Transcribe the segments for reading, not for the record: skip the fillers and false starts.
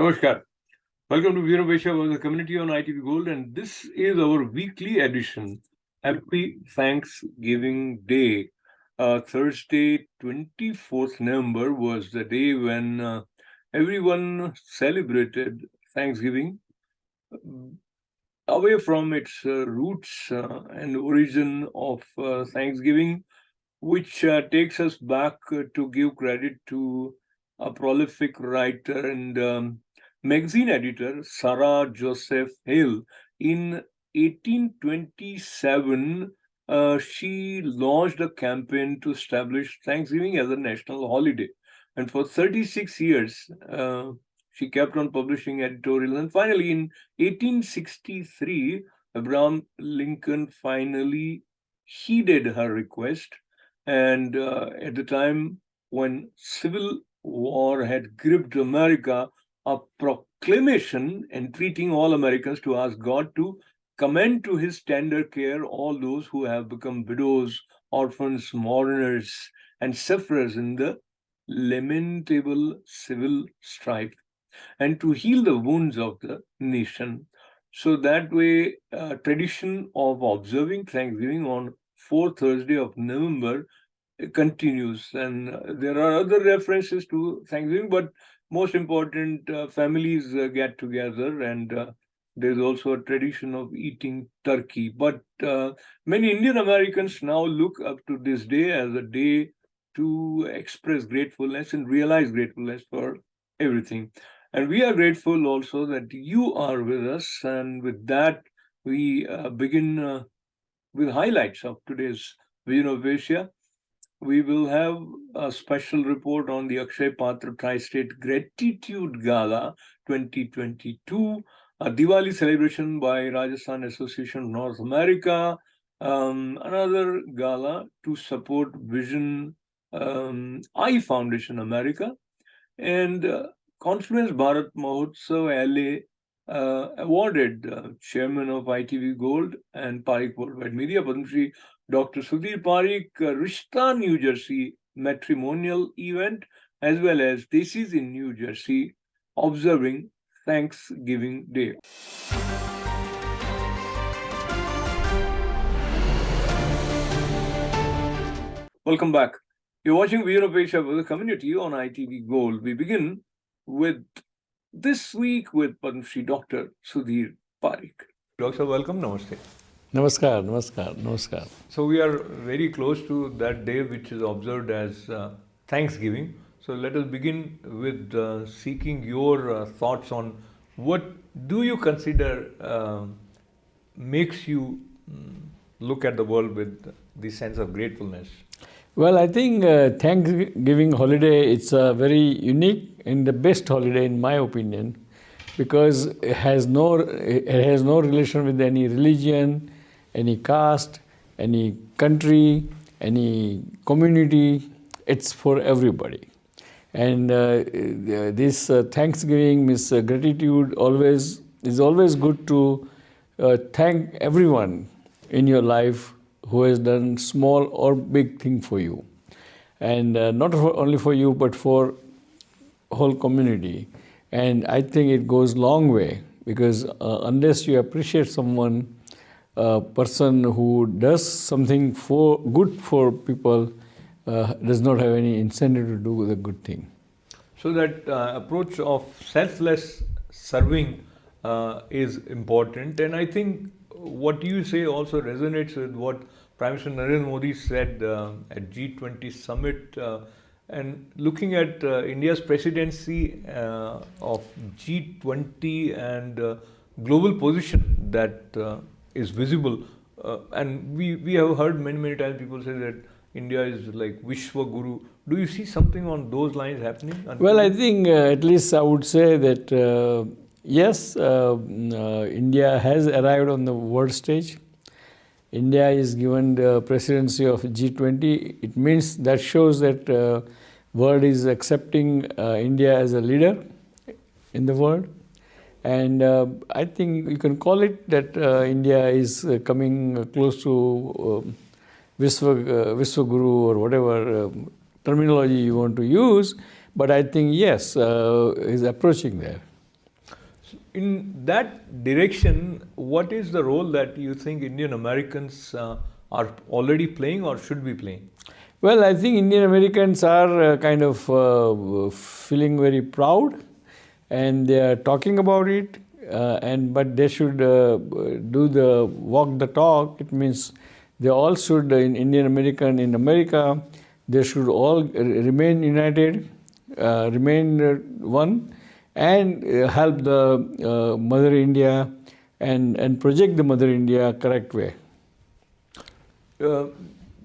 Namaskar. Welcome to Vira Vaishya of the community on ITV Gold, and this is our weekly edition. Happy Thanksgiving Day. Thursday, 24th November was the day when everyone celebrated Thanksgiving away from its roots and origin of Thanksgiving, which takes us back to give credit to a prolific writer and magazine editor, Sarah Joseph Hill. In 1827, she launched a campaign to establish Thanksgiving as a national holiday. And for 36 years, she kept on publishing editorials. And finally, in 1863, Abraham Lincoln finally heeded her request. And at the time when civil war had gripped America, a proclamation entreating all Americans to ask God to commend to his tender care all those who have become widows, orphans, mourners, and sufferers in the lamentable civil strife, and to heal the wounds of the nation. So that way, tradition of observing Thanksgiving on fourth Thursday of November continues. And there are other references to Thanksgiving, but most important, families get together, and there's also a tradition of eating turkey. But many Indian Americans now look up to this day as a day to express gratefulness and realize gratefulness for everything. And we are grateful also that you are with us. And with that, we begin with highlights of today's Vision of Asia. We will have a special report on the Akshay Patra Tri-State Gratitude Gala 2022, a Diwali celebration by Rajasthan Association of North America, another gala to support Vision Eye Foundation America, and Confluence Bharat Mahotsav LA awarded Chairman of ITV Gold and Parikh Worldwide Media, Padma Shri Dr. Sudhir Parikh, Rishta, New Jersey matrimonial event, as well as Desis in New Jersey, observing Thanksgiving Day. Welcome back. You're watching Vision of Asia with the community on ITV Gold. We begin with this week with Padma Shri Dr. Sudhir Parikh. Doctor, welcome. Namaste. Namaskar, namaskar, namaskar. So we are very close to that day which is observed as Thanksgiving. So let us begin with seeking your thoughts on what do you consider makes you look at the world with the sense of gratefulness? Well, I think Thanksgiving holiday, it's a very unique and the best holiday in my opinion, because it has no relation with any religion, any caste, any country, any community. It's for everybody. And this Thanksgiving, means gratitude, is always good to thank everyone in your life who has done small or big thing for you. And not only for you, but for whole community. And I think it goes long way, because unless you appreciate someone, a person who does something good for people, does not have any incentive to do the good thing. So that approach of selfless serving is important, and I think what you say also resonates with what Prime Minister Narendra Modi said at G20 summit, and looking at India's presidency of G20 and global position that is visible, and we have heard many times people say that India is like Vishwa Guru. Do you see something on those lines happening? Well, I think at least I would say that yes, India has arrived on the world stage. India is given the presidency of G20. It means that shows that world is accepting India as a leader in the world. And I think you can call it that India is coming close to Vishwa Guru or whatever terminology you want to use. But I think, yes, is approaching there. In that direction, what is the role that you think Indian Americans are already playing or should be playing? Well, I think Indian Americans are kind of feeling very proud, and they are talking about it. But they should do the walk the talk. It means they all should in Indian American in America. They should all remain united, remain one, and help the Mother India and project the Mother India correct way.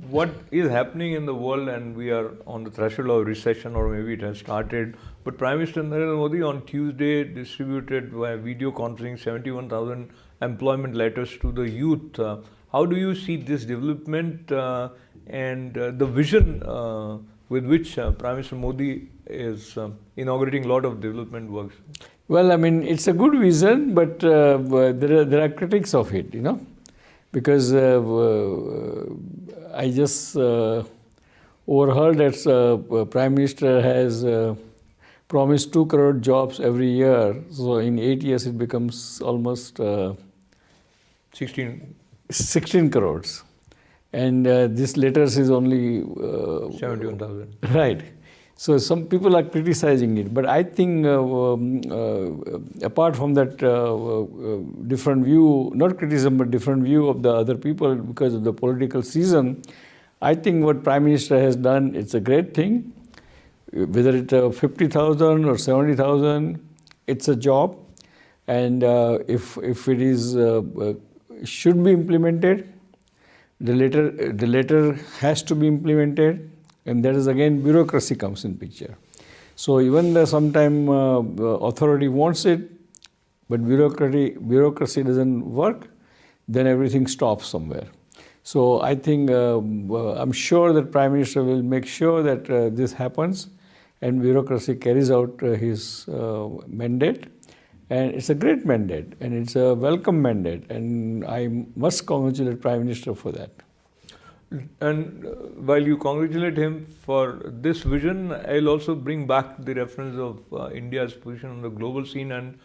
What is happening in the world, and we are on the threshold of recession, or maybe it has started. But Prime Minister Narendra Modi on Tuesday distributed via video conferencing 71,000 employment letters to the youth. How do you see this development and the vision with which Prime Minister Modi is inaugurating a lot of development works? Well, I mean, it's a good vision, but there are critics of it, because I just overheard that Prime Minister has promised 2 crore jobs every year. So in 8 years, it becomes almost 16 crores. And this letters is only 71,000. Right. So some people are criticizing it, but I think apart from that different view, not criticism, but different view of the other people because of the political season, I think what Prime Minister has done, it's a great thing. Whether it's 50,000 or 70,000, it's a job, and if it is should be implemented, the letter has to be implemented. And that is again bureaucracy comes in picture. So even the sometime authority wants it, but bureaucracy doesn't work, then everything stops somewhere. So I think I'm sure that Prime Minister will make sure that this happens, and bureaucracy carries out his mandate. And it's a great mandate, and it's a welcome mandate, and I must congratulate Prime Minister for that. And while you congratulate him for this vision, I'll also bring back the reference of India's position on the global scene. And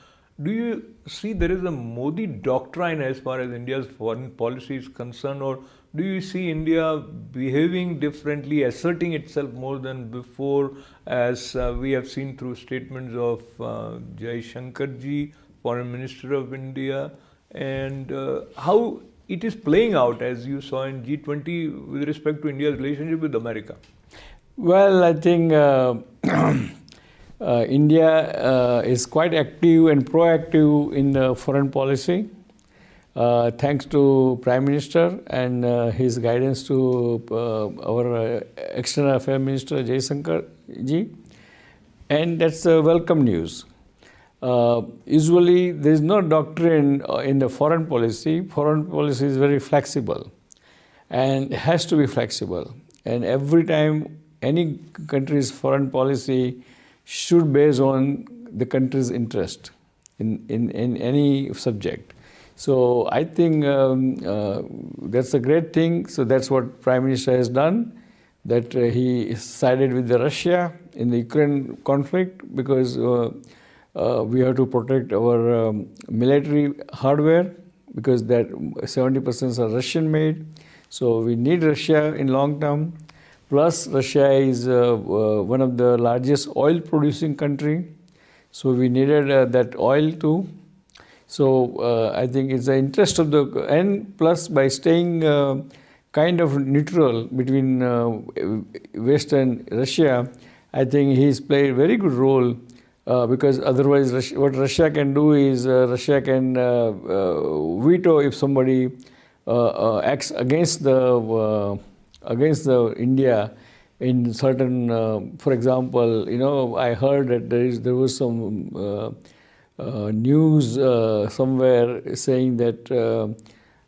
do you see there is a Modi doctrine as far as India's foreign policy is concerned, or do you see India behaving differently, asserting itself more than before, as we have seen through statements of Jai Shankarji, Foreign Minister of India, and how it is playing out, as you saw in G20, with respect to India's relationship with America? Well, I think India is quite active and proactive in the foreign policy, thanks to Prime Minister and his guidance to our External Affairs Minister Jai Shankarji, and that's welcome news. Usually there is no doctrine in the foreign policy. Foreign policy is very flexible and has to be flexible. And every time any country's foreign policy should base on the country's interest in any subject. So I think that's a great thing. So that's what Prime Minister has done, that he sided with the Russia in the Ukraine conflict because we have to protect our military hardware, because that 70% are Russian made. So we need Russia in long term. Plus Russia is one of the largest oil producing country. So we needed that oil too. So I think it's the interest of the, and plus by staying kind of neutral between West and Russia, I think he's played a very good role. Because otherwise, what Russia can do is Russia can veto if somebody acts against the India in certain. For example, I heard that there was some news somewhere saying that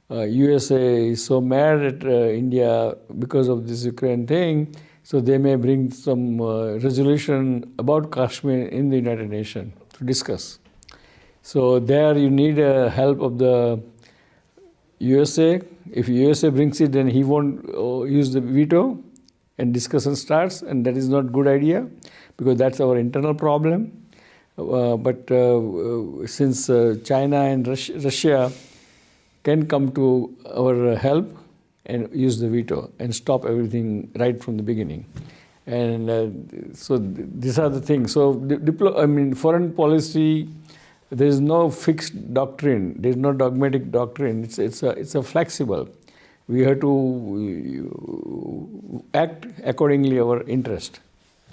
USA is so mad at India because of this Ukraine thing. So they may bring some resolution about Kashmir in the United Nations to discuss. So there you need help of the USA. If USA brings it, then he won't use the veto and discussion starts, and that is not good idea because that's our internal problem. But since China and Russia can come to our help and use the veto and stop everything right from the beginning. And so these are the things. So foreign policy, there is no fixed doctrine. There is no dogmatic doctrine. It's a flexible. We have to act accordingly our interest.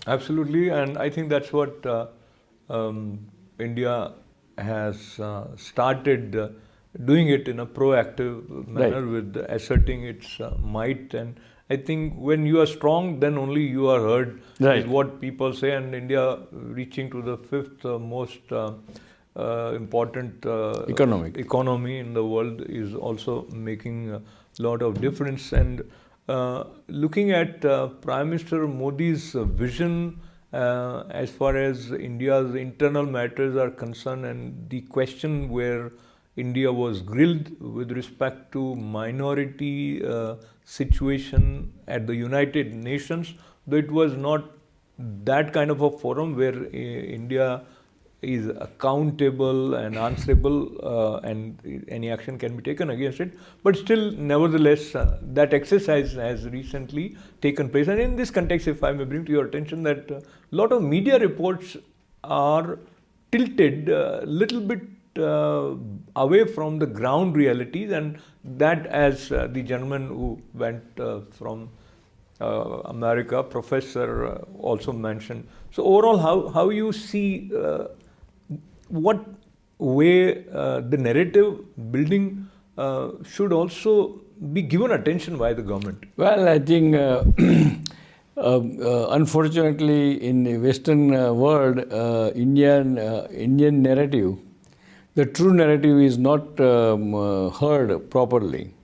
Absolutely, and I think that's what India has started doing it in a proactive manner, Right. with asserting its might. And I think when you are strong, then only you are heard, Right. is what people say. And India reaching to the fifth most important economy in the world is also making a lot of difference. And looking at Prime Minister Modi's vision as far as India's internal matters are concerned, and the question where India was grilled with respect to minority situation at the United Nations, though it was not that kind of a forum where India is accountable and answerable, and any action can be taken against it. But still, nevertheless, that exercise has recently taken place. And in this context, if I may bring to your attention that a lot of media reports are tilted a little bit away from the ground realities, and that, as the gentleman who went from America, professor, also mentioned. So overall, how you see what way the narrative building should also be given attention by the government? Well, I think unfortunately in the Western world, Indian narrative, the true narrative is not heard properly.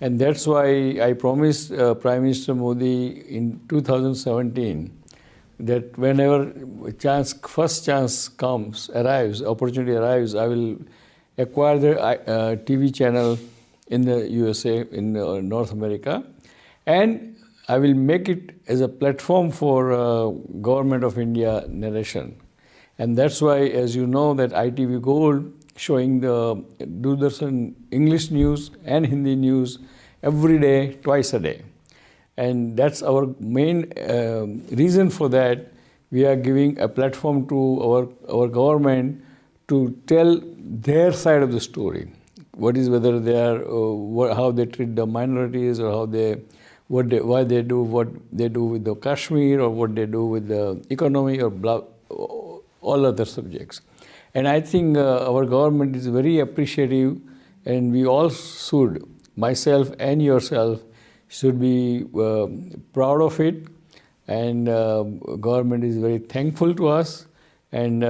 And that's why I promised Prime Minister Modi in 2017 that whenever first chance opportunity arrives, I will acquire the TV channel in the USA, in North America, and I will make it as a platform for Government of India narration. And that's why, as you know, that ITV Gold showing the Doordarshan English news and Hindi news every day, twice a day. And that's our main reason for that. We are giving a platform to our government to tell their side of the story. Whether they are how they treat the minorities, or why they do what they do with the Kashmir, or what they do with the economy, or all other subjects. And I think our government is very appreciative, and we all should, myself and yourself, should be proud of it, and government is very thankful to us, and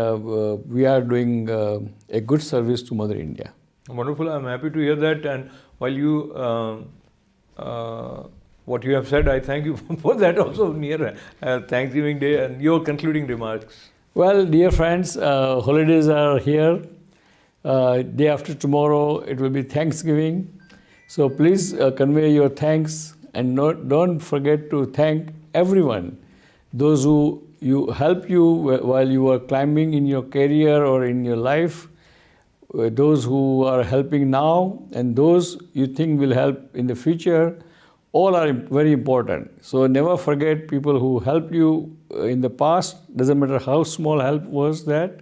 we are doing a good service to Mother India. Wonderful. I'm happy to hear that. And while you what you have said, I thank you for that also near Thanksgiving Day, and your concluding remarks. Well, dear friends, holidays are here. Day after tomorrow, it will be Thanksgiving. So please convey your thanks, and don't forget to thank everyone, those who help you while you are climbing in your career or in your life, those who are helping now, and those you think will help in the future. All are very important. So never forget people who helped you in the past. Doesn't matter how small help was that,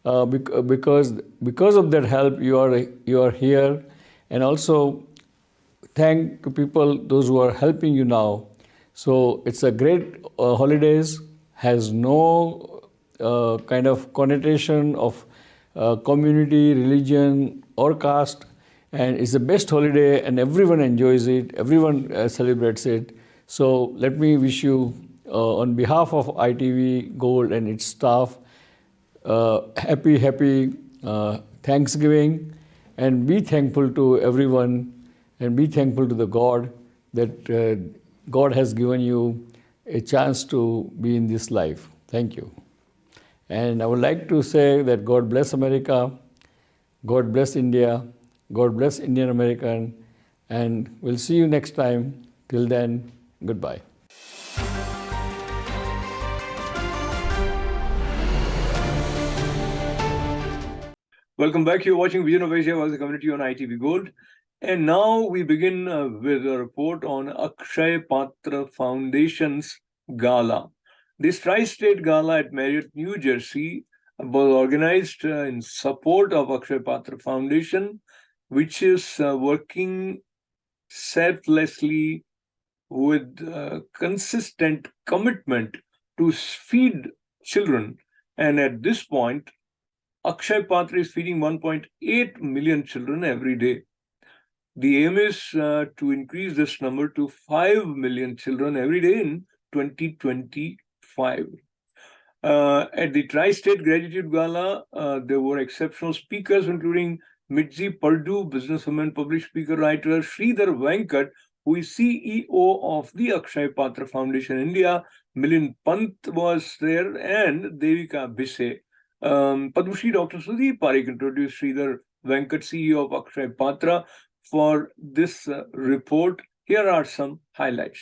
because of that help you are here. And also thank to people, those who are helping you now. So it's a great holidays, has no kind of connotation of community, religion, or caste, and it's the best holiday, and everyone enjoys it, everyone celebrates it. So let me wish you, on behalf of ITV Gold and its staff, happy Thanksgiving, and be thankful to everyone, and be thankful to the God that God has given you a chance to be in this life. Thank you. And I would like to say that God bless America, God bless India, God bless Indian American, and we'll see you next time. Till then, goodbye. Welcome back. You're watching Vision of Asia was a community on ITV Gold. And now we begin with a report on Akshay Patra Foundation's gala. This tri-state gala at Marriott, New Jersey was organized in support of Akshay Patra Foundation, which is working selflessly with consistent commitment to feed children. And at this point, Akshay Patra is feeding 1.8 million children every day. The aim is to increase this number to 5 million children every day in 2025. At the Tri-State Gratitude Gala, there were exceptional speakers, including Mitzi Purdue, businesswoman, published speaker, writer, Sridhar Venkat, who is CEO of the Akshay Patra Foundation India. Milind Pant was there, and Devika Bisse. Padma Shri Dr. Sudeep Parekh introduced Sridhar Venkat, CEO of Akshay Patra, for this report. Here are some highlights.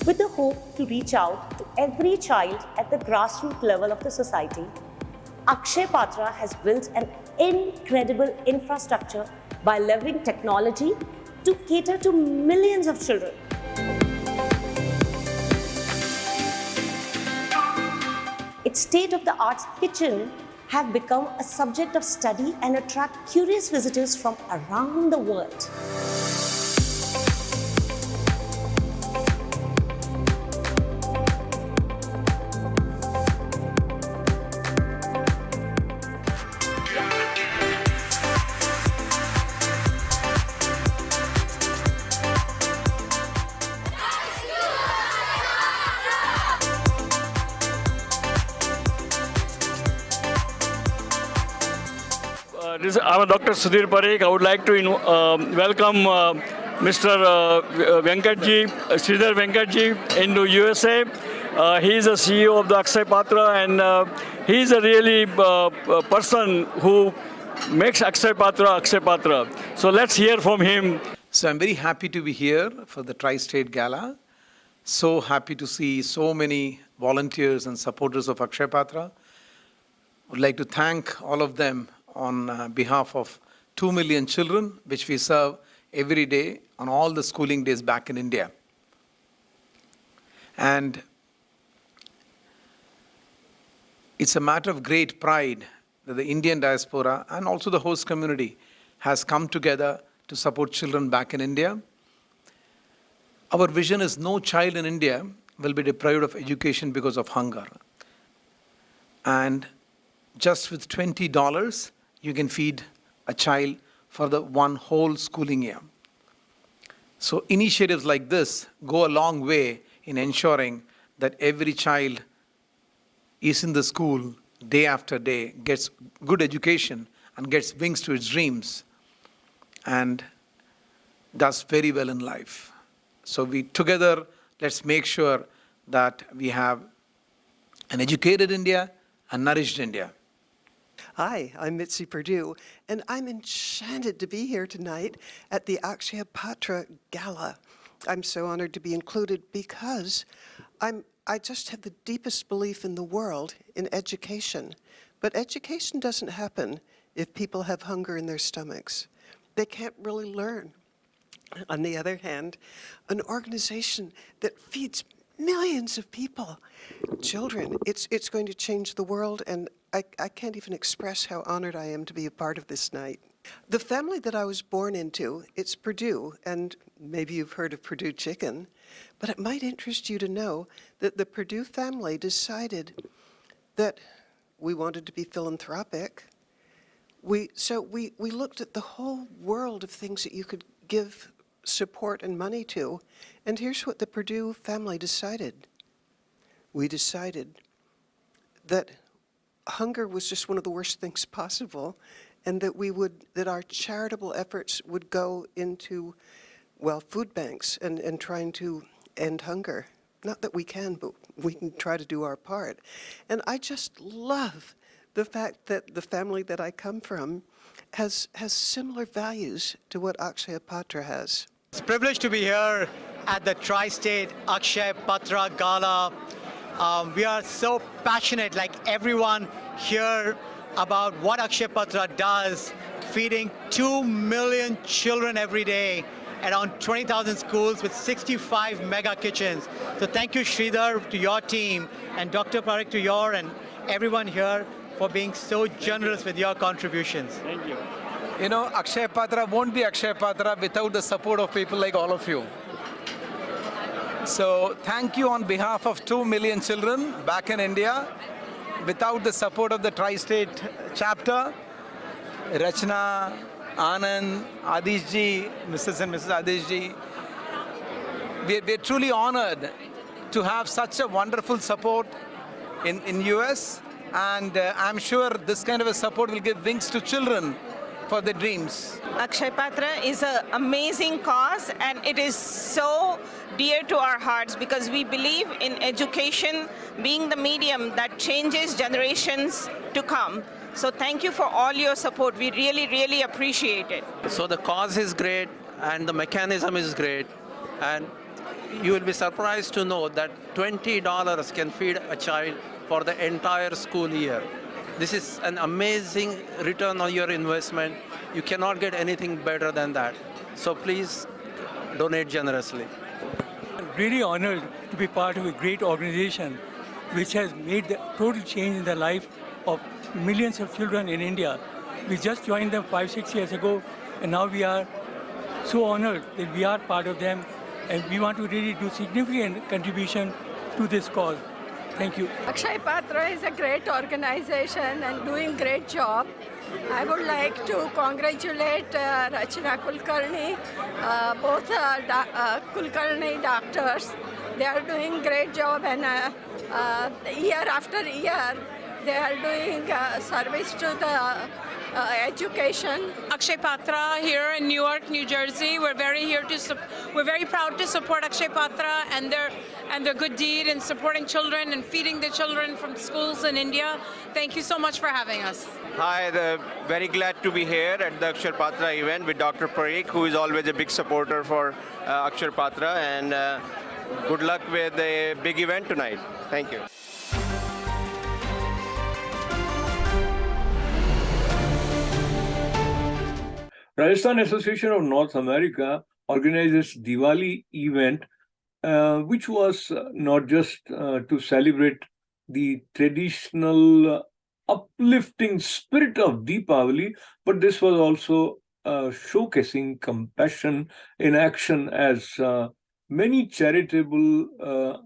With the hope to reach out to every child at the grassroots level of the society, Akshay Patra has built an incredible infrastructure by leveraging technology to cater to millions of children. Its state-of-the-art kitchen have become a subject of study and attract curious visitors from around the world. I'm Dr. Sudhir Parekh. I would like to welcome Mr. Venkatji, Sridhar Venkatji into USA. He is the CEO of the Akshay Patra, and he is a really person who makes Akshay Patra. So let's hear from him. So I'm very happy to be here for the Tri-State Gala. So happy to see so many volunteers and supporters of Akshay Patra. Would like to thank all of them on behalf of 2 million children, which we serve every day on all the schooling days back in India. And it's a matter of great pride that the Indian diaspora and also the host community has come together to support children back in India. Our vision is no child in India will be deprived of education because of hunger. And just with $20, you can feed a child for the one whole schooling year. So initiatives like this go a long way in ensuring that every child is in the school day after day, gets good education and gets wings to its dreams and does very well in life. So we together, let's make sure that we have an educated India, a nourished India. Hi, I'm Mitzi Purdue, and I'm enchanted to be here tonight at the Akshay Patra Gala. I'm so honored to be included because I just have the deepest belief in the world in education. But education doesn't happen if people have hunger in their stomachs. They can't really learn. On the other hand, an organization that feeds millions of people, children, it's going to change the world, and I can't even express how honored I am to be a part of this night. The family that I was born into, it's Purdue, and maybe you've heard of Purdue chicken, but it might interest you to know that the Purdue family decided that we wanted to be philanthropic. So we looked at the whole world of things that you could give support and money to, and here's what the Purdue family decided. We decided that hunger was just one of the worst things possible, and that our charitable efforts would go into, well, food banks and trying to end hunger. Not that we can, but we can try to do our part. And I just love the fact that the family that I come from has similar values to what Akshaya Patra has. It's a privilege to be here at the Tri-State Akshaya Patra Gala. We are so passionate, like everyone here, about what Akshaya Patra does, feeding 2 million children every day, around 20,000 schools with 65 mega kitchens. So thank you, Sridhar, to your team, and Dr. Parekh, to your and everyone here for being so generous with your contributions. Thank you. You know, Akshaya Patra won't be Akshaya Patra without the support of people like all of you. So thank you on behalf of 2 million children back in India. Without the support of the Tri-State chapter, Rachna, Anand, Adish ji, Mrs. and Mrs. Adish ji, we're truly honored to have such a wonderful support in US, and I'm sure this kind of a support will give wings to children for their dreams. Akshaya Patra is an amazing cause, and it is so dear to our hearts because we believe in education being the medium that changes generations to come. So thank you for all your support. We really, really appreciate it. So the cause is great and the mechanism is great, and you will be surprised to know that $20 can feed a child for the entire school year. This is an amazing return on your investment. You cannot get anything better than that. So please donate generously. I'm really honored to be part of a great organization which has made the total change in the life of millions of children in India. We just joined them 5-6 years ago, and now we are so honored that we are part of them, and we want to really do significant contribution to this cause. Thank you. Akshaya Patra is a great organization and doing great job. I would like to congratulate Rachna Kulkarni, both Kulkarni doctors. They are doing great job, and year after year they are doing service to the education. Akshaya Patra here in Newark, New Jersey. We're very proud to support Akshaya Patra and their good deed in supporting children and feeding the children from schools in India. Thank you so much for having us. Hi, very glad to be here at the Akshaya Patra event with Dr. Parekh, who is always a big supporter for Akshaya Patra, and good luck with the big event tonight. Thank you. Rajasthan Association of North America organizes Diwali event, which was not just to celebrate the traditional uplifting spirit of Deepavali, but this was also showcasing compassion in action, as many charitable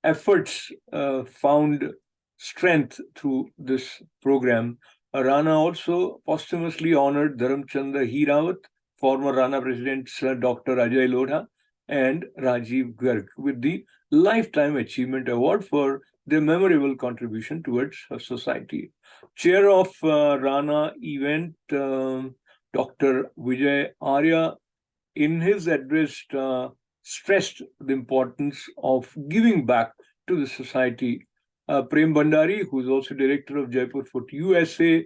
efforts found strength through this program. Rana also posthumously honored Dharamchandra Hirawat, former Rana President Sir Dr. Ajay Lodha, and Rajiv Garg with the Lifetime Achievement Award for their memorable contribution towards society. Chair of Rana event, Dr. Vijay Arya, in his address, stressed the importance of giving back to the society. Prem Bhandari, who is also director of Jaipur Foot USA,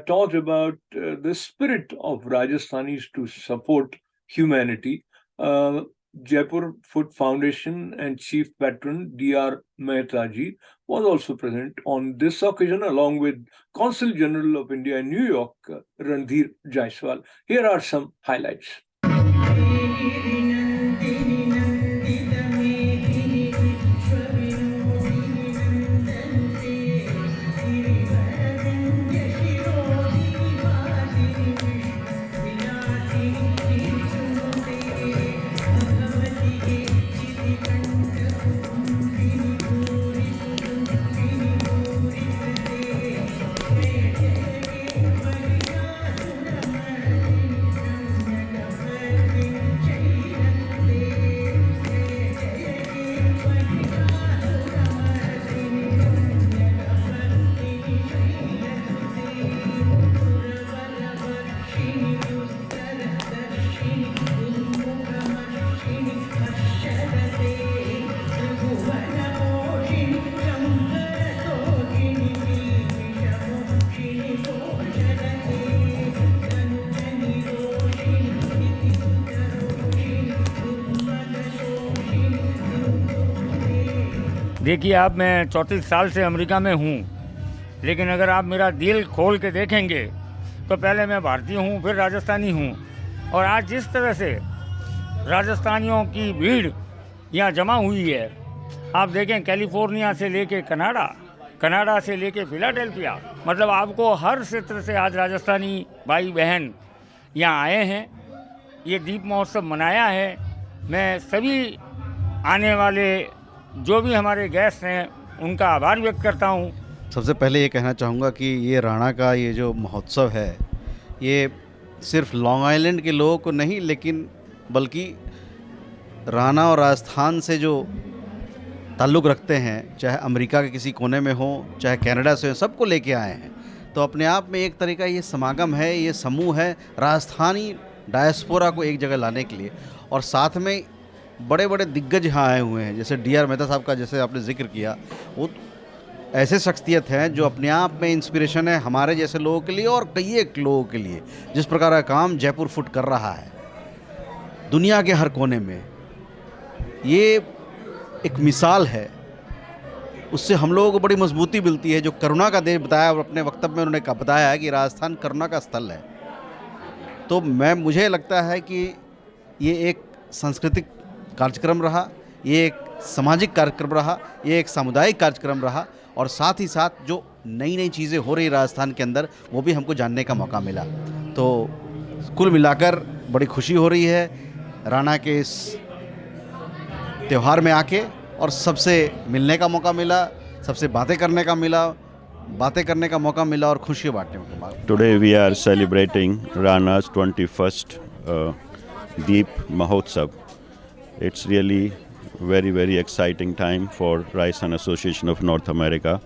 talked about the spirit of Rajasthanis to support humanity. Jaipur Foot Foundation and Chief Patron D.R. Mehta ji was also present on this occasion, along with Consul General of India in New York, Randhir Jaiswal. Here are some highlights. देखिए आप, मैं 34 साल से America में हूँ, लेकिन अगर आप मेरा दिल खोल के देखेंगे तो पहले मैं भारतीय हूँ, फिर राजस्थानी हूँ। और आज जिस तरह से राजस्थानियों की भीड़ यहाँ जमा हुई है, आप देखें कैलिफोर्निया से लेके कनाडा से लेके फिलाडेल्फिया, मतलब आपको हर क्षेत्र से आज राजस्थानी भाई बहन यहाँ आए हैं। ये दीप महोत्सव मनाया है। मैं सभी आने वाले जो भी हमारे गेस्ट हैं उनका आभार व्यक्त करता हूँ। सबसे पहले ये कहना चाहूँगा कि ये राणा का ये जो महोत्सव है, ये सिर्फ लॉन्ग आइलैंड के लोगों को नहीं, लेकिन बल्कि राणा और राजस्थान से जो ताल्लुक़ रखते हैं, चाहे अमेरिका के किसी कोने में हो, चाहे कनाडा से हो, सबको लेके आए हैं। तो अपने आप में एक तरह का ये समागम है, ये समूह है राजस्थानी डायस्पोरा को एक जगह लाने के लिए। और साथ में बड़े बड़े दिग्गज यहाँ आए हुए हैं, जैसे डी आर मेहता साहब का जैसे आपने जिक्र किया, वो ऐसे शख्सियत हैं जो अपने आप में इंस्पिरेशन है हमारे जैसे लोगों के लिए और कई एक लोगों के लिए। जिस प्रकार का काम जयपुर फुट कर रहा है दुनिया के हर कोने में, ये एक मिसाल है। उससे हम लोगों को बड़ी मजबूती मिलती है। जो करुणा का देश बताया और अपने वक्तव्य में उन्होंने बताया है कि राजस्थान करुणा का स्थल है, तो मुझे लगता है कि ये एक सांस्कृतिक कार्यक्रम रहा, ये एक सामाजिक कार्यक्रम रहा, ये एक सामुदायिक कार्यक्रम रहा, और साथ ही साथ जो नई नई चीज़ें हो रही राजस्थान के अंदर वो भी हमको जानने का मौका मिला। तो कुल मिलाकर बड़ी खुशी हो रही है राणा के इस त्यौहार में आके, और सबसे मिलने का मौका मिला, सबसे बातें करने का मौका मिला और खुशियाँ बांटने का मौका मिला। Today we are celebrating Rana's 21st Deep Mahotsav. It's really very exciting time for Rajasthan Association of North America.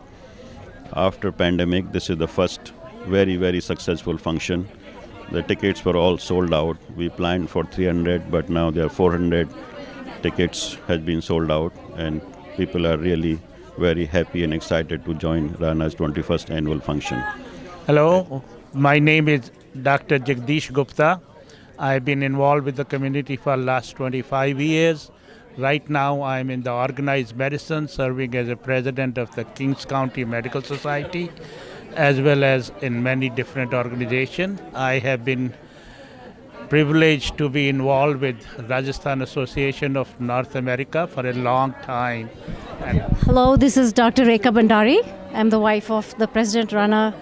After pandemic, this is the first very successful function. The tickets were all sold out. We planned for 300, but now there are 400 tickets has been sold out, and people are really very happy and excited to join Rana's 21st annual function. Hello, my name is Dr. Jagdish Gupta. I've been involved with the community for the last 25 years. Right now, I'm in the organized medicine, serving as a president of the Kings County Medical Society, as well as in many different organizations. I have been privileged to be involved with Rajasthan Association of North America for a long time. Hello, this is Dr. Rekha Bhandari. I'm the wife of the President Rana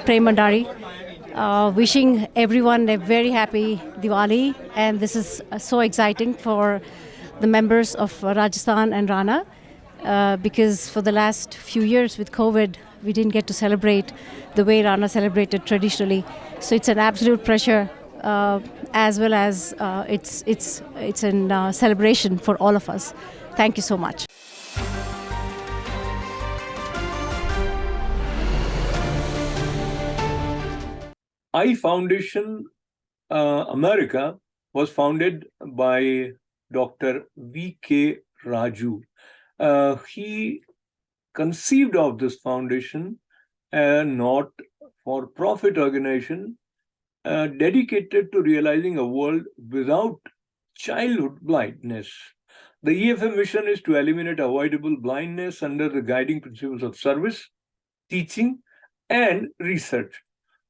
Prem Bhandari. Wishing everyone a very happy Diwali, and this is so exciting for the members of Rajasthan and Rana because for the last few years with COVID, we didn't get to celebrate the way Rana celebrated traditionally. So it's an absolute pleasure, as well as it's a celebration for all of us. Thank you so much. I Foundation America was founded by Dr. V.K. Raju. He conceived of this foundation a not-for-profit organization dedicated to realizing a world without childhood blindness. The EFM mission is to eliminate avoidable blindness under the guiding principles of service, teaching, and research.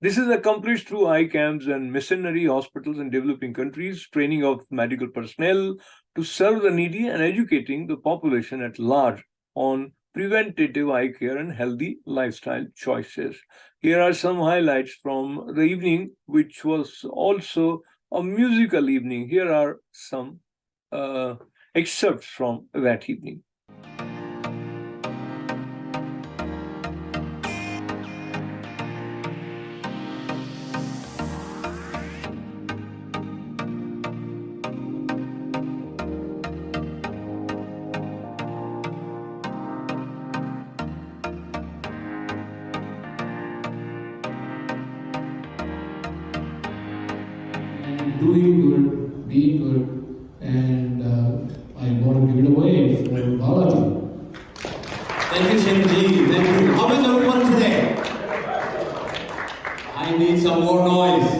This is accomplished through eye camps and missionary hospitals in developing countries, training of medical personnel to serve the needy, and educating the population at large on preventative eye care and healthy lifestyle choices. Here are some highlights from the evening, which was also a musical evening. Here are some excerpts from that evening. Doing good, being good, and I want to give it away for Balaji. Thank you, Chenji. Thank you. How is everyone today? I need some more noise.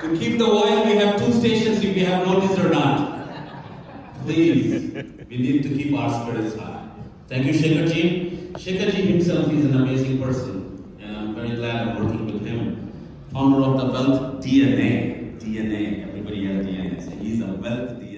To keep the voice, we have two stations if you have noticed or not. please, we need to keep our spirits high. Thank you, Shekharji. Shekharji himself is an amazing person, and I'm very glad I'm working with him. Founder of the Wealth DNA. DNA, everybody has DNA, so he's a Wealth DNA.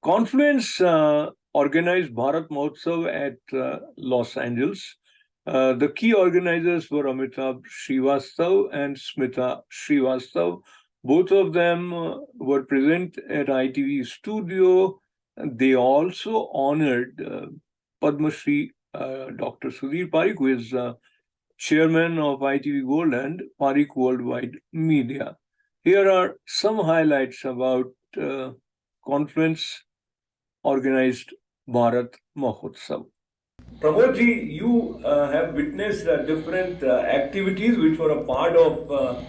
Confluence organized Bharat Mahotsav at Los Angeles. The key organizers were Amitabh Srivastav and Smita Srivastav. Both of them were present at ITV studio. They also honored Padma Shri Dr. Sudhir Parikh, who is chairman of ITV Gold and Parikh Worldwide Media. Here are some highlights about Confluence organized Bharat Mahotsav. Pramod ji, you have witnessed different activities which were a part of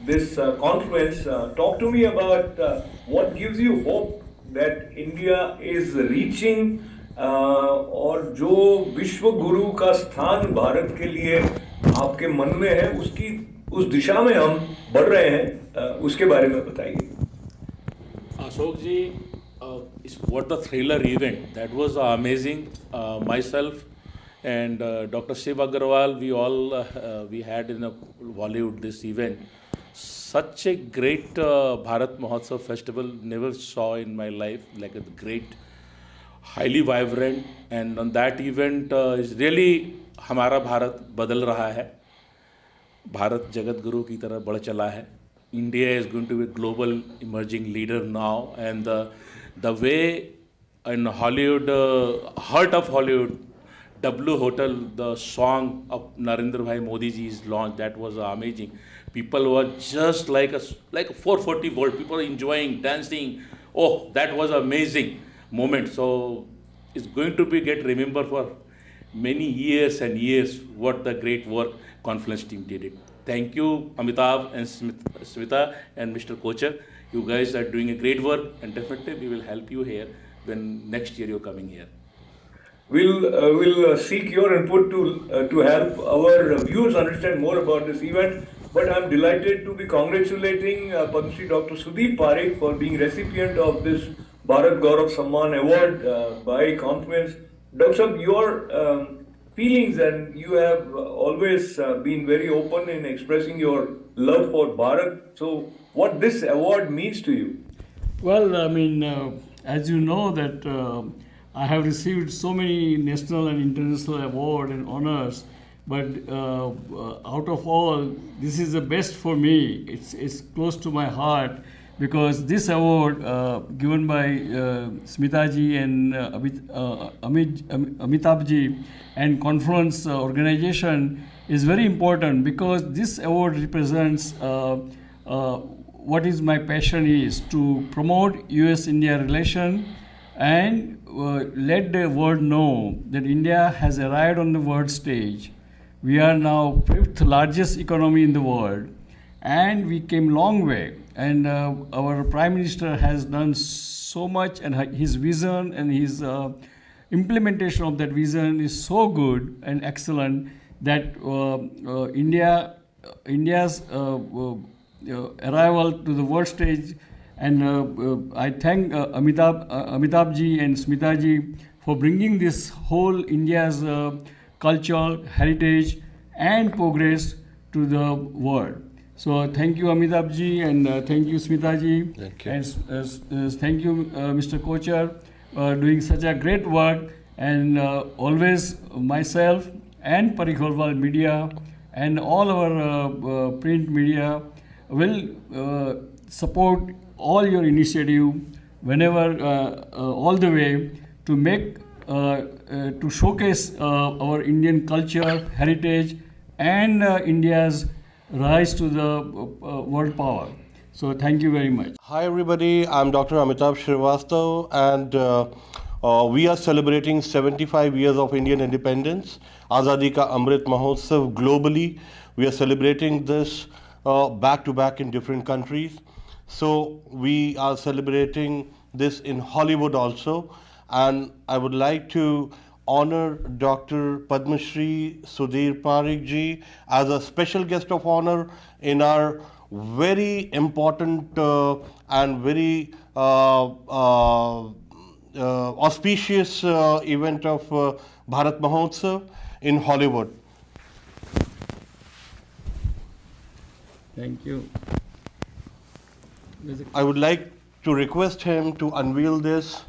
this conference. Talk to me about what gives you hope that India is reaching और जो विश्व गुरु का स्थान भारत के लिए आपके मन में है उसकी उस दिशा में हम बढ़ रहे हैं उसके बारे में बताइए. Ashok ji, what the thriller event, that was amazing. Myself and Dr. Shiv Agarwal, we had in Bollywood this event. Such a great Bharat Mahotsav festival, never saw in my life, like a great, highly vibrant, and on that event is really हमारा भारत बदल रहा है. भारत जगत गुरु की तरह बढ़ चला है. India is going to be a global emerging leader now, and the way in Hollywood, heart of Hollywood, W Hotel, the song of Narendra Bhai Modi ji is launched. That was amazing. People were just like a 440 volt. People were enjoying, dancing. Oh, that was an amazing moment. So it's going to be get remembered for many years and years what the great work Confluence team did. Thank you, Amitabh and Smita and Mr. Kocher. You guys are doing a great work, and definitely we will help you here when next year you're coming here. We'll seek your input to help our viewers understand more about this event. But I'm delighted to be congratulating Padma Shri Dr. Sudhir Parikh for being recipient of this Bharat Gaurav Samman Award by Confluence. Dr. your feelings, and you have always been very open in expressing your love for Bharat. So what this award means to you? Well, I mean, as you know that I have received so many national and international awards and honors, but out of all, this is the best for me. It's close to my heart because this award given by Smita ji and Amitabh ji and Confluence organization is very important because this award represents what is my passion is to promote US-India relation and let the world know that India has arrived on the world stage. We are now 5th largest economy in the world, and we came long way. And our Prime Minister has done so much, and his vision and his implementation of that vision is so good and excellent that India's arrival to the world stage, and I thank Amitabh ji and Smita ji for bringing this whole India's culture, heritage and progress to the world. So thank you Amitabh ji, and thank you Smita ji. Thank you. And thank you Mr. Kochar, doing such a great work, and always myself and Parikholwal Media and all our print media will support all your initiative whenever, all the way to make, to showcase our Indian culture, heritage and India's rise to the world power. So thank you very much. Hi everybody, I'm Dr. Amitabh Srivastav, and we are celebrating 75 years of Indian independence, Azadi Ka Amrit Mahotsav globally. We are celebrating this back to back in different countries. So we are celebrating this in Hollywood also, and I would like to honor Dr. Padma Shri Sudhir Parikh ji as a special guest of honor in our very important and very auspicious event of Bharat Mahotsav in Hollywood. Thank you. I would like to request him to unveil this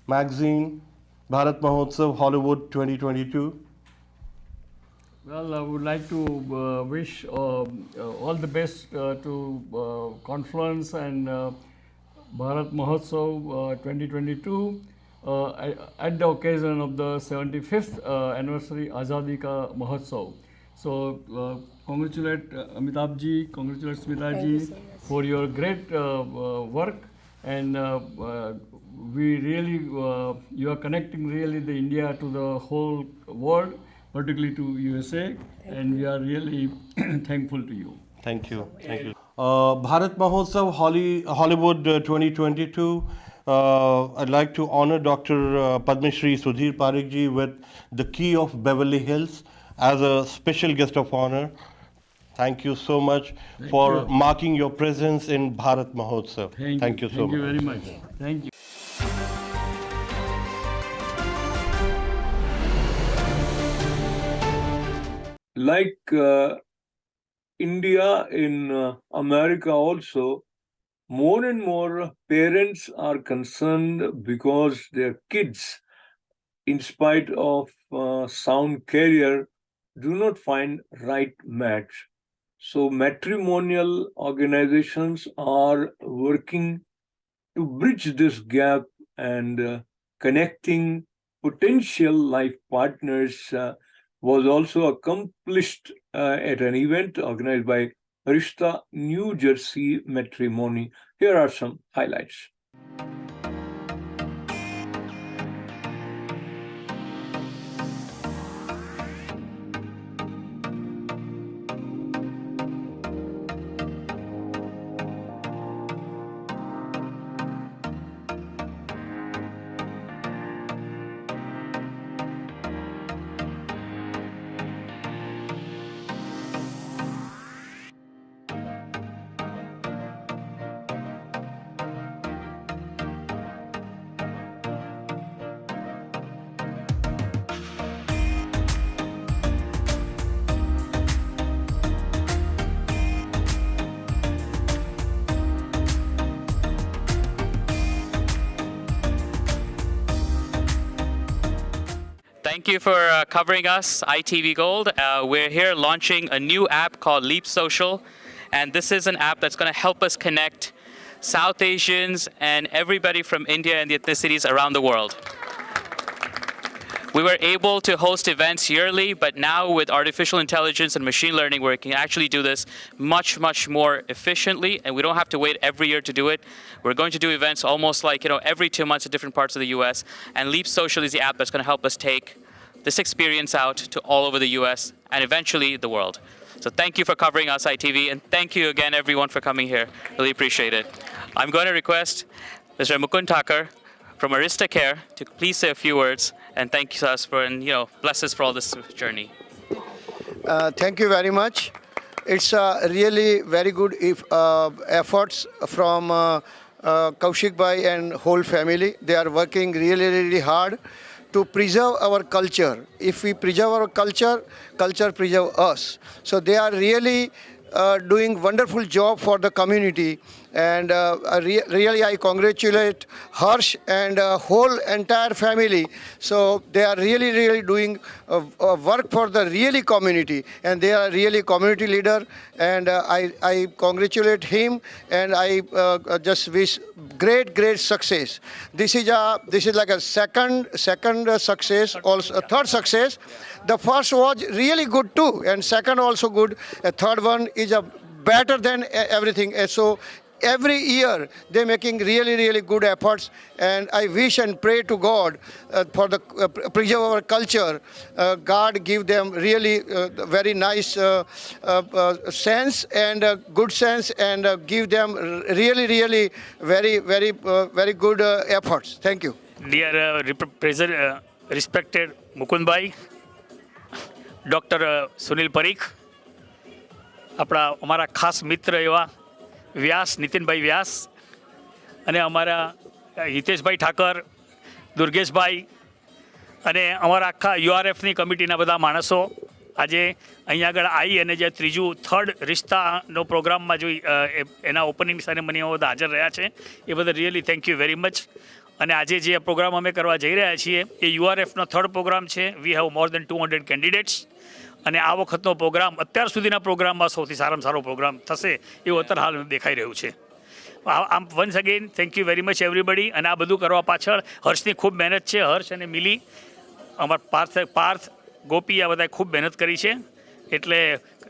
magazine, Bharat Mahotsav Hollywood 2022. Well, I would like to wish all the best to Conference and Bharat Mahotsav 2022 at the occasion of the 75th anniversary Azadi Ka Mahotsav. So congratulate Amitabh ji, congratulate Smita ji for your great work, and we really, you are connecting really the India to the whole world, particularly to USA, and we are really thankful to you. Thank you. Thank you. Bharat Mahotsav Hollywood 2022. I'd like to honor Dr. Padma Shri Sudhir Parikh ji with the Key of Beverly Hills as a special guest of honor. Thank you so much for marking your presence in Bharat Mahotsav. Thank you so much. Thank you very much. Thank you. Like India, in America also, more and more parents are concerned because their kids, in spite of sound career, do not find right match. So matrimonial organizations are working to bridge this gap, and connecting potential life partners was also accomplished at an event organized by Rishta New Jersey Matrimony. Here are some highlights. Thank you for covering us, ITV Gold. We're here launching a new app called Leap Social, and this is an app that's going to help us connect South Asians and everybody from India and the ethnicities around the world. We were able to host events yearly, but now with artificial intelligence and machine learning, we can actually do this much, much more efficiently, and we don't have to wait every year to do it. We're going to do events almost like, every 2 months in different parts of the US, and Leap Social is the app that's going to help us take this experience out to all over the US and eventually the world. So thank you for covering us, ITV, and thank you again, everyone, for coming here. Really appreciate it. I'm going to request Mr. Mukund Thakur from Arista Care to please say a few words and thank us for, and bless us for all this journey. Thank you very much. It's really very good efforts from Kaushik Bhai and whole family. They are working really, really hard to preserve our culture. If we preserve our culture, culture preserve us. So they are really doing wonderful job for the community, and really I congratulate Harsh and whole entire family. So they are really, really doing work for the really community, and they are really community leader, and I congratulate him, and I just wish great success. This is like a second success, also a third success. The first was really good too, and second also good. A third one is better than everything. So every year they're making really, really good efforts, and I wish and pray to God for the preserve our culture. God give them really very nice sense and good sense, and give them really, really very good efforts. Thank you. Dear respected Mukund Bhai, doctor Sunil Parikh, અમારા ખાસ મિત્ર એવા વ્યાસ નીતિનભાઈ વ્યાસ, અને અમારા હિતેશભાઈ ઠાકર, દુર્ગેશભાઈ, અને અમારા આખા યુઆરએફની કમિટીના બધા માણસો આજે અહીંયા આગળ આવી અને જે થર્ડ રિશ્તાનો પ્રોગ્રામમાં જોઈ એના ઓપનિંગ સેરેમનીમાં બધા હાજર રહ્યા છે એ બધા really thank you very much. અને આજે જે પ્રોગ્રામ અમે કરવા જઈ રહ્યા છીએ એ યુઆરએફનો થર્ડ પ્રોગ્રામ છે. We have more then 200 candidates, અને આ વખતનો પ્રોગ્રામ અત્યાર સુધીના પ્રોગ્રામમાં સૌથી સારામાં સારો પ્રોગ્રામ થશે એવું અત્યારે હાલ દેખાઈ રહ્યું છે. આમ once again thank you very much everybody. અને આ બધું કરવા પાછળ હર્ષની ખૂબ મહેનત છે. હર્ષ અને મિલી, અમારા પાર્થ ગોપી, આ બધાએ ખૂબ મહેનત કરી છે. એટલે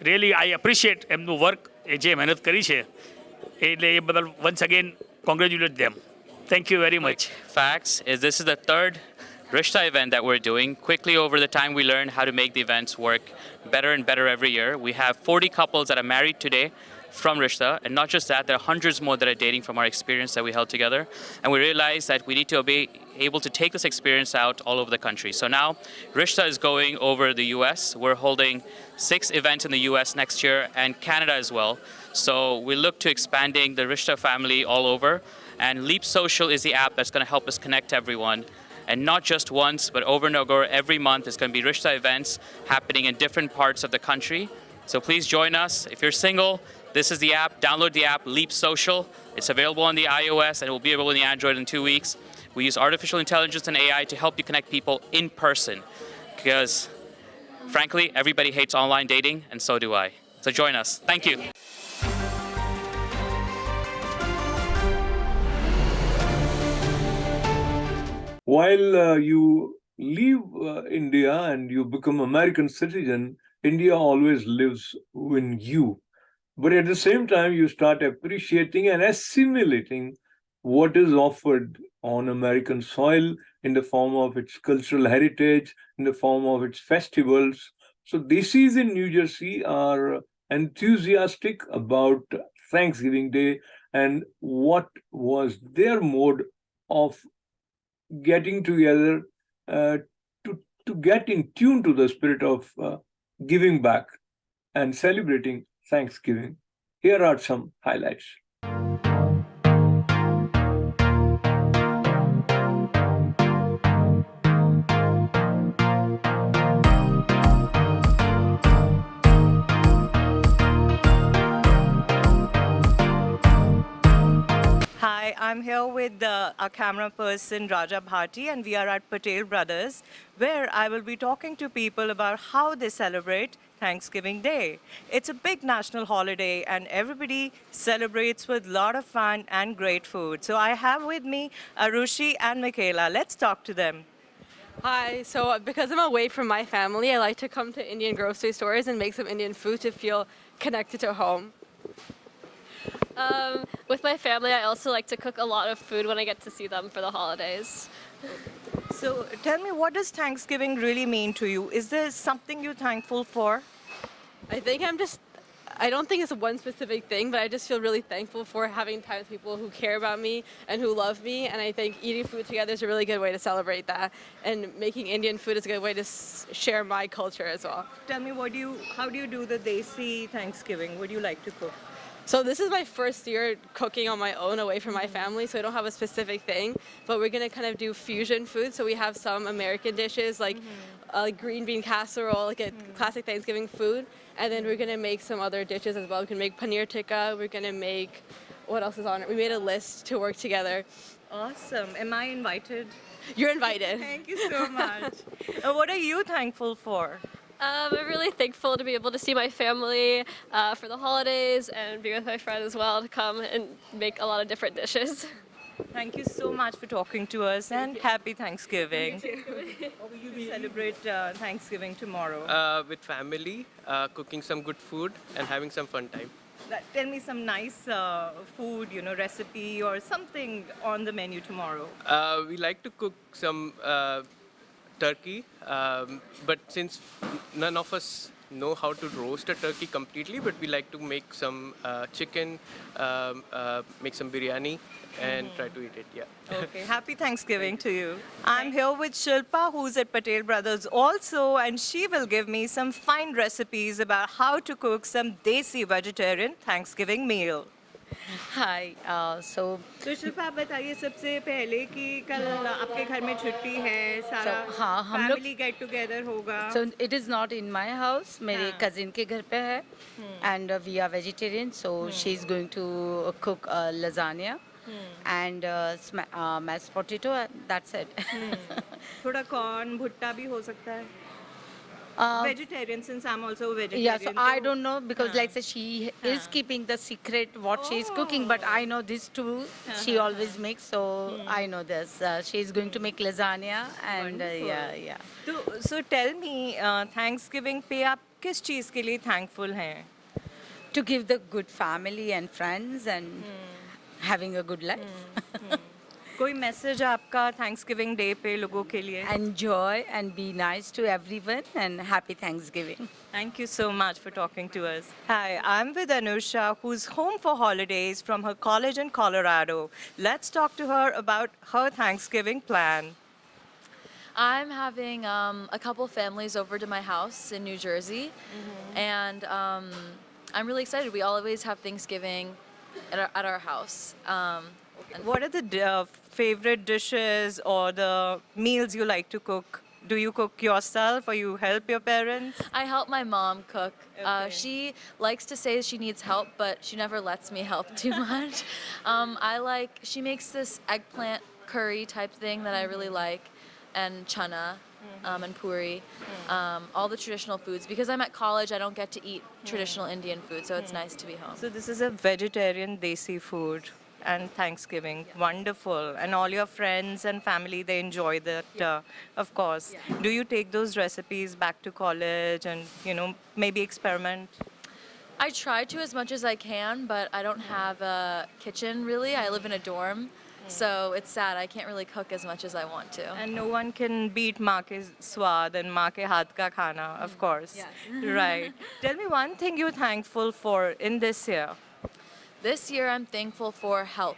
રિયલી આઈ એપ્રિશિએટ એમનું વર્ક, એ જે મહેનત કરી છે એટલે એ બદલ once again congratulate them. Thank you very much. Facts is this is the third Rishta event that we're doing. Quickly over the time we learned how to make the events work better and better every year. We have 40 couples that are married today from Rishta, and not just that, there are hundreds more that are dating from our experience that we held together. And we realized that we need to be able to take this experience out all over the country. So now Rishta is going over the US. We're holding 6 events in the US next year and Canada as well. So we look to expanding the Rishta family all over. And Leap Social is the app that's going to help us connect everyone. And not just once, but over and over every month, there's going to be Rishta events happening in different parts of the country. So please join us. If you're single, this is the app. Download the app, Leap Social. It's available on the iOS and it will be available on the Android in 2 weeks. We use artificial intelligence and AI to help you connect people in person. Because, frankly, everybody hates online dating, and so do I. So join us. Thank you. While you leave India and you become American citizen, India always lives in you. But at the same time, you start appreciating and assimilating what is offered on American soil in the form of its cultural heritage, in the form of its festivals. So DCs in New Jersey are enthusiastic about Thanksgiving Day and what was their mode of getting together to get in tune to the spirit of giving back and celebrating Thanksgiving. Here are some highlights. Hi, I'm here with our camera person Raja Bhati, and we are at Patel Brothers, where I will be talking to people about how they celebrate Thanksgiving Day. It's a big national holiday and everybody celebrates with a lot of fun and great food. So I have with me Arushi and Michaela. Let's talk to them. Hi, so because I'm away from my family, I like to come to Indian grocery stores and make some Indian food to feel connected to home. With my family, I also like to cook a lot of food when I get to see them for the holidays. So tell me, what does Thanksgiving really mean to you? Is there something you're thankful for? I don't think it's one specific thing, but I just feel really thankful for having time with people who care about me and who love me. And I think eating food together is a really good way to celebrate that. And making Indian food is a good way to share my culture as well. Tell me, how do you do the Desi Thanksgiving? What do you like to cook? So this is my first year cooking on my own away from my family, so I don't have a specific thing, but we're gonna kind of do fusion food. So we have some American dishes like green bean casserole, like a classic Thanksgiving food, and then we're gonna make some other dishes as well. We're gonna make paneer tikka, we're gonna make, what else is on it? We made a list to work together. Awesome. Am I invited? You're invited. Thank you so much. What are you thankful for? I'm really thankful to be able to see my family for the holidays and be with my friend as well to come and make a lot of different dishes. Thank you so much for talking to us and happy Thanksgiving. You too. We celebrate Thanksgiving tomorrow. With family, cooking some good food and having some fun time. Tell me some nice food, recipe or something on the menu tomorrow. We like to cook some turkey, but since none of us know how to roast a turkey completely, but we like to make some chicken, make some biryani, and try to eat it. Yeah. Okay, happy Thanksgiving to you. I'm here with Shilpa, who's at Patel Brothers also, and she will give me some fine recipes about how to cook some desi vegetarian Thanksgiving meal. Hi, so तो शिल्पा आप बताइए सबसे पहले कि कल आपके घर में छुट्टी है सारा हाँ हम लोग फैमिली गेट टुगेदर होगा so it is not in my house मेरे cousin के घर पे है and we are vegetarian so she is going to cook lasagna and mashed potato and that's it थोड़ा कॉर्न भुट्टा भी हो सकता है vegetarian since I'm also a vegetarian. Yeah, so I don't know because like say she is keeping the secret what she is cooking, but I know this too. She always makes, so I know this. She is going to make lasagna and yeah. So tell me, Thanksgiving पे आप किस चीज़ के लिए thankful हैं? To give the good family and friends and having a good life. कोई message आपका Thanksgiving Day पे लोगों के लिए? Enjoy and be nice to everyone and happy Thanksgiving. Thank you so much for talking to us. Hi, I'm with Anusha, who's home for holidays from her college in Colorado. Let's talk to her about her Thanksgiving plan. I'm having a couple families over to my house in New Jersey, and I'm really excited. We always have Thanksgiving at our house. What are the favorite dishes or the meals you like to cook? Do you cook yourself or you help your parents? I help my mom cook. She likes to say she needs help, but she never lets me help too much. She makes this eggplant curry type thing that I really like, and chana and puri, all the traditional foods. Because I'm at college, I don't get to eat traditional Indian food, so it's nice to be home. So this is a vegetarian desi food. And Thanksgiving, wonderful. And all your friends and family, they enjoy that, of course. Do you take those recipes back to college and, maybe experiment? I try to as much as I can, but I don't have a kitchen really. I live in a dorm, so it's sad. I can't really cook as much as I want to. And no one can beat maa ke swad and maa ke haath ka khana, of course. Yes. Right. Tell me one thing you're thankful for in this year. This year, I'm thankful for health.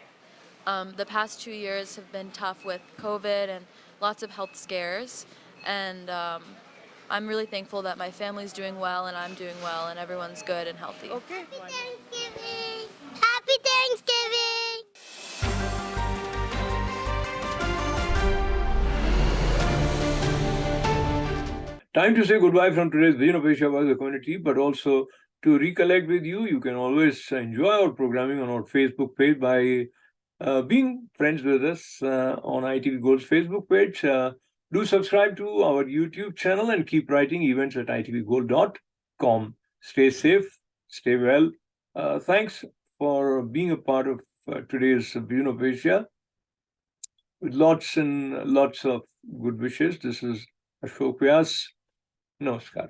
The past 2 years have been tough with COVID and lots of health scares. And I'm really thankful that my family's doing well and I'm doing well and everyone's good and healthy. Okay. Happy Thanksgiving! Happy Thanksgiving! Time to say goodbye from today's Vision of Asia the community, but also to recollect with you. You can always enjoy our programming on our Facebook page by being friends with us on ITV Gold's Facebook page. Do subscribe to our YouTube channel and keep writing events at itvgold.com. Stay safe, stay well. Thanks for being a part of today's Vision of Asia. with lots and lots of good wishes. This is Ashok Vyas. Namaskar.